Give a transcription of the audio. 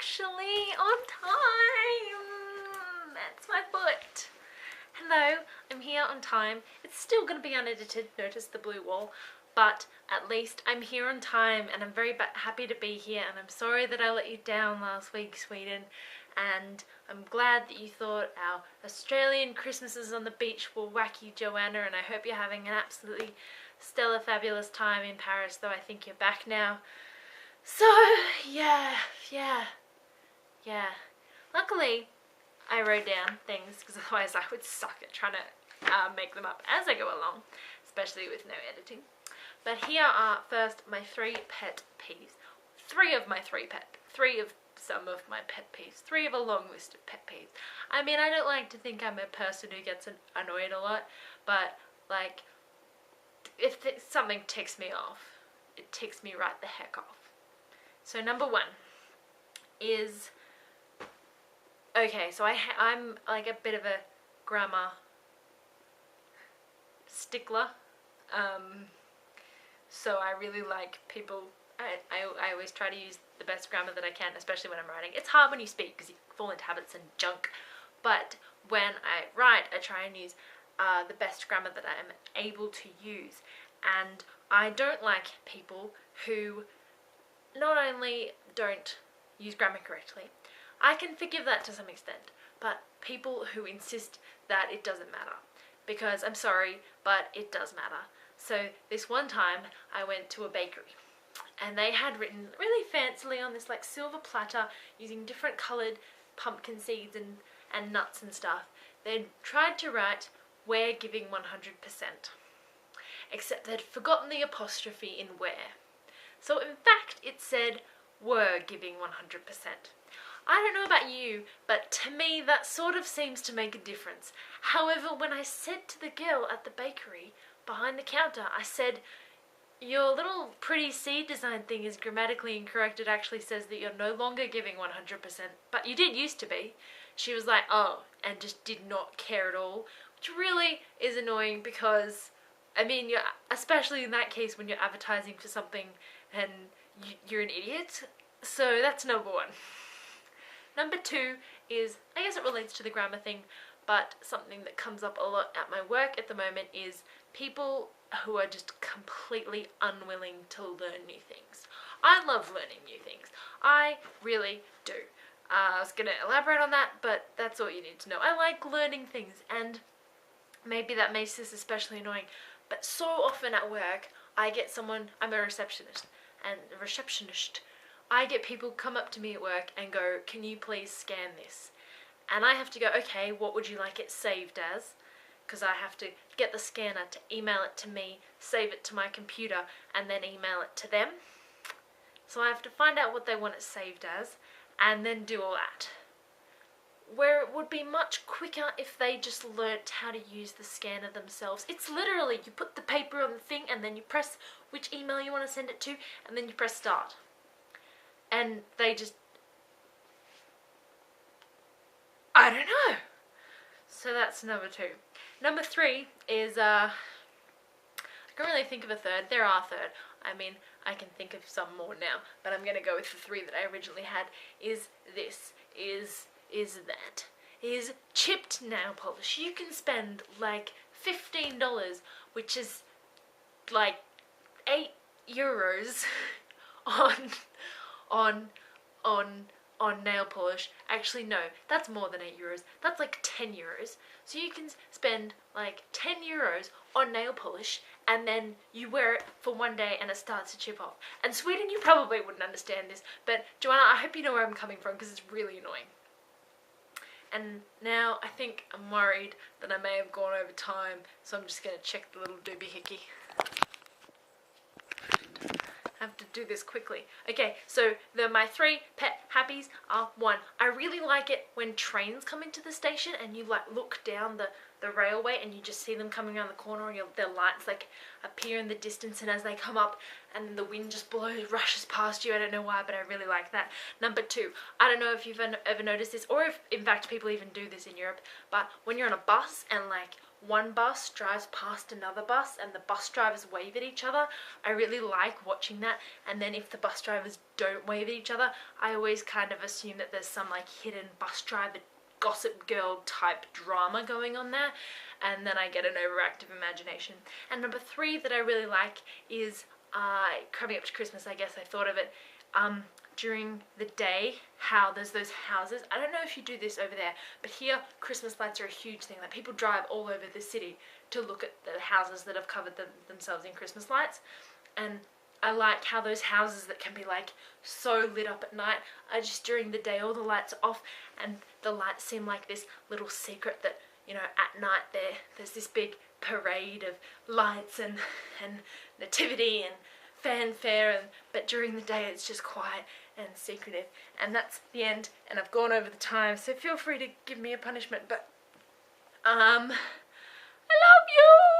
actually on time. That's my foot. Hello, I'm here on time. It's still going to be unedited, notice the blue wall, but at least I'm here on time and I'm very happy to be here, and I'm sorry that I let you down last week, Sweden, and I'm glad that you thought our Australian Christmases on the beach were wacky, Joanna, and I hope you're having an absolutely stellar, fabulous time in Paris, though I think you're back now. So, yeah. Luckily, I wrote down things, because otherwise I would suck at trying to make them up as I go along, especially with no editing. But here are first my 3 pet peeves. 3 of some of my pet peeves. 3 of a long list of pet peeves. I mean, I don't like to think I'm a person who gets annoyed a lot, but like, if something ticks me off, it ticks me right the heck off. So number 1 is, okay, so I'm like a bit of a grammar stickler. So I really like people, I always try to use the best grammar that I can, especially when I'm writing. It's hard when you speak because you fall into habits and junk, but when I write, I try and use the best grammar that I am able to use. And I don't like people who not only don't use grammar correctly, I can forgive that to some extent, but people who insist that it doesn't matter, because I'm sorry, but it does matter. So this one time I went to a bakery and they had written really fancily on this like silver platter using different coloured pumpkin seeds and nuts and stuff. They'd tried to write, "We're giving 100%. Except they'd forgotten the apostrophe in where. So in fact it said, "Were giving 100%. I don't know about you, but to me that sort of seems to make a difference. However, when I said to the girl at the bakery behind the counter, I said, "Your little pretty seed design thing is grammatically incorrect. It actually says that you're no longer giving 100%, but you did used to be." She was like, "Oh," and just did not care at all, which really is annoying because, I mean, especially in that case when you're advertising for something and you're an idiot. So that's number 1. Number 2 is, I guess it relates to the grammar thing, but something that comes up a lot at my work at the moment is people who are just completely unwilling to learn new things. I love learning new things. I really do. I was going to elaborate on that, but that's all you need to know. I like learning things, and maybe that makes this especially annoying, but so often at work I get someone, I'm a receptionist, and I get people come up to me at work and go, "Can you please scan this?" And I have to go, "Okay, what would you like it saved as?" Because I have to get the scanner to email it to me, save it to my computer, and then email it to them. So I have to find out what they want it saved as, and then do all that. Where it would be much quicker if they just learnt how to use the scanner themselves. It's literally, you put the paper on the thing and then you press which email you want to send it to, and then you press start. And they just, I don't know. So that's number 2. Number 3 is, I can't really think of a third. There are third. I mean, I can think of some more now, but I'm going to go with the 3 that I originally had, is this, is chipped nail polish. You can spend like $15, which is like €8 on nail polish. Actually no, that's more than €8. That's like €10. So you can spend like €10 on nail polish, and then you wear it for one day and it starts to chip off. And Sweden, you probably wouldn't understand this, but Joanna, I hope you know where I'm coming from because it's really annoying. And now I think I'm worried that I may have gone over time, so I'm just going to check the little doobie hickey. I have to do this quickly. Okay, so my 3 pet happies are: 1, I really like it when trains come into the station and you like look down the railway and you just see them coming around the corner and their lights like appear in the distance, and as they come up and the wind just rushes past you. I don't know why, but I really like that. Number 2, I don't know if you've ever noticed this, or if in fact people even do this in Europe, but when you're on a bus and like one bus drives past another bus and the bus drivers wave at each other. I really like watching that. And then if the bus drivers don't wave at each other, I always kind of assume that there's some like hidden bus driver Gossip Girl type drama going on there, and then I get an overactive imagination. And number 3 that I really like is coming up to Christmas, I guess I thought of it, during the day, how there's those houses. I don't know if you do this over there, but here Christmas lights are a huge thing. Like, people drive all over the city to look at the houses that have covered themselves in Christmas lights. And I like how those houses that can be like so lit up at night are just during the day, all the lights are off, and the lights seem like this little secret that, you know, at night there's this big parade of lights and nativity and fanfare, but during the day it's just quiet and secretive. And that's the end, and I've gone over the time, so feel free to give me a punishment, but I love you!